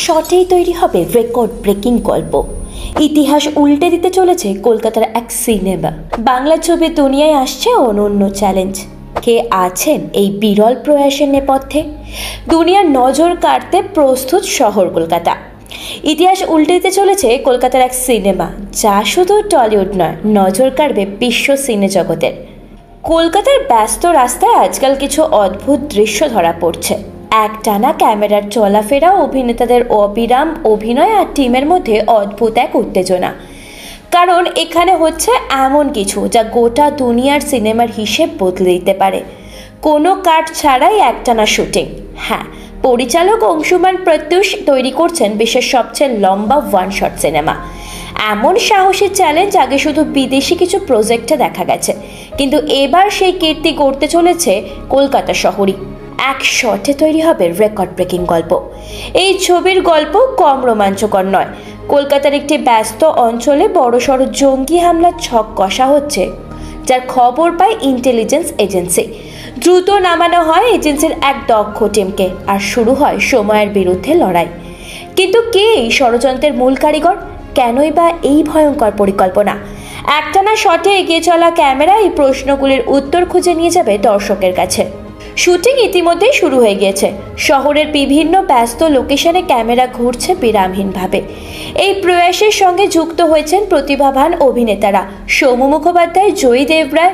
শটেই তৈরি হবে record breaking গল্প। ইতিহাস উল্টে দিতে চলেছে কলকাতার এক সিনেমা। বাংলা ছবির দুনিয়ায় আসছে অনন্য চ্যালেঞ্জ। কে আছেন এই বিরল প্রয়াসের নেপথ্যে? দুনিয়ার নজর কাড়তে প্রস্তুত শহর কলকাতা। ইতিহাস উল্টে দিতে চলেছে কলকাতার এক সিনেমা, যা শুধু টলিউড নয়, নজর কাড়বে বিশ্ব সিনে জগতের। কলকাতার ব্যস্ত রাস্তায় আজকাল কিছু অদ্ভুত দৃশ্য ধরা পড়ছে। একটানা ক্যামেরার চলাফেরা, অভিনেতাদের অবিরাম অভিনয় আর টিমের মধ্যে অদ্ভুত এক উত্তেজনা। কারণ এখানে হচ্ছে এমন কিছু যা গোটা দুনিয়ার সিনেমার হিসেব বদলে দিতে পারে। কোনো কাট ছাড়াই একটানা শুটিং। হ্যাঁ, পরিচালক অংশুমান প্রত্যুষ তৈরি করছেন বিশ্বের সবচেয়ে লম্বা ওয়ান শট সিনেমা। এমন সাহসী চ্যালেঞ্জ আগে শুধু বিদেশি কিছু প্রজেক্টে দেখা গেছে, কিন্তু এবার সেই কীর্তি গড়তে চলেছে কলকাতা শহরই। এক শটে তৈরি হবে রেকর্ড ব্রেকিং গল্প। এই ছবির গল্প কম রোমাঞ্চকর নয়। কলকাতার একটি ব্যস্ত অঞ্চলে বড়সড় জঙ্গি হামলার ছক কষা হচ্ছে, যার খবর পায় ইন্টেলিজেন্স এজেন্সি। দ্রুত নামানো হয় এজেন্সির এক দক্ষ টিমকে, আর শুরু হয় সময়ের বিরুদ্ধে লড়াই। কিন্তু কে এই ষড়যন্ত্রের মূল কারিগর? কেনই বা এই ভয়ঙ্কর পরিকল্পনা? একটানা শটে এগিয়ে চলা ক্যামেরা এই প্রশ্নগুলির উত্তর খুঁজে নিয়ে যাবে দর্শকের কাছে। শুটিং ইতিমধ্যেই শুরু হয়ে গিয়েছে। শহরের বিভিন্ন ব্যস্ত লোকেশনে ক্যামেরা ঘুরছে বিরামহীনভাবে। এই প্রয়াসের সঙ্গে যুক্ত হয়েছেন প্রতিভাবান অভিনেতারা সৌম্য মুখোপাধ্যায়, জয়ী দেবরায়,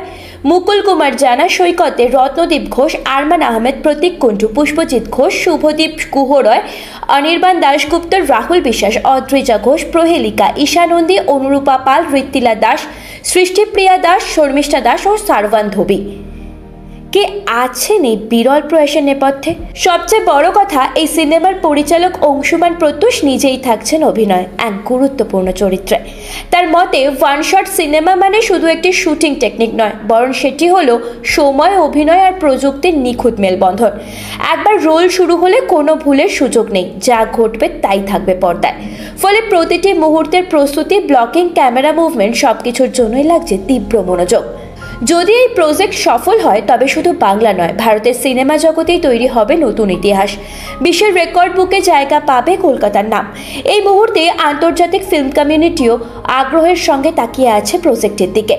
মুকুল কুমার জানা, সৈকতে রত্নদীপ ঘোষ, আরমান আহমেদ, প্রতীক কুণ্ডু, পুষ্পজিৎ ঘোষ, শুভদীপ গুহরয়, অনির্বাণ দাশগুপ্ত, রাহুল বিশ্বাস, অদ্রিজা ঘোষ, প্রহেলিকা, ঈশা নন্দী, অনুরূপা পাল, ঋত্বিলা দাস, সৃষ্টিপ্রিয়া দাস, শর্মিষ্ঠা দাস ও সারওয়ান ধোবি। কে আছেন এই বিরল প্রয়াসের নেপথ্যে? সবচেয়ে বড় কথা, এই সিনেমার পরিচালক অংশুমান প্রত্যুষ নিজেই থাকছেন অভিনয় এক গুরুত্বপূর্ণ চরিত্রে। তার মতে, ওয়ান শট সিনেমা মানে শুধু একটি শুটিং টেকনিক নয়, বরং সেটি হলো সময়, অভিনয় আর প্রযুক্তির নিখুঁত মেলবন্ধন। একবার রোল শুরু হলে কোনো ভুলের সুযোগ নেই, যা ঘটবে তাই থাকবে পর্দায়। ফলে প্রতিটি মুহূর্তের প্রস্তুতি, ব্লকিং, ক্যামেরা মুভমেন্ট সবকিছুর জন্যই লাগছে তীব্র মনোযোগ। যদি এই প্রজেক্ট সফল হয়, তবে শুধু বাংলা নয়, ভারতের সিনেমা জগতেই তৈরি হবে নতুন ইতিহাস। বিশ্বের রেকর্ড বুকে জায়গা পাবে কলকাতার নাম। এই মুহূর্তে আন্তর্জাতিক ফিল্ম কমিউনিটিও আগ্রহের সঙ্গে তাকিয়ে আছে প্রজেক্টের দিকে।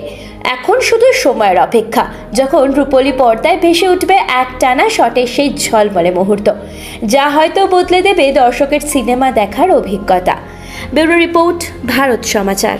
এখন শুধু সময়ের অপেক্ষা, যখন রূপলি পর্দায় ভেসে উঠবে একটানা শটের সেই ঝলমলে মুহূর্ত, যা হয়তো বদলে দেবে দর্শকের সিনেমা দেখার অভিজ্ঞতা। ব্যুরো রিপোর্ট, ভারত সমাচার।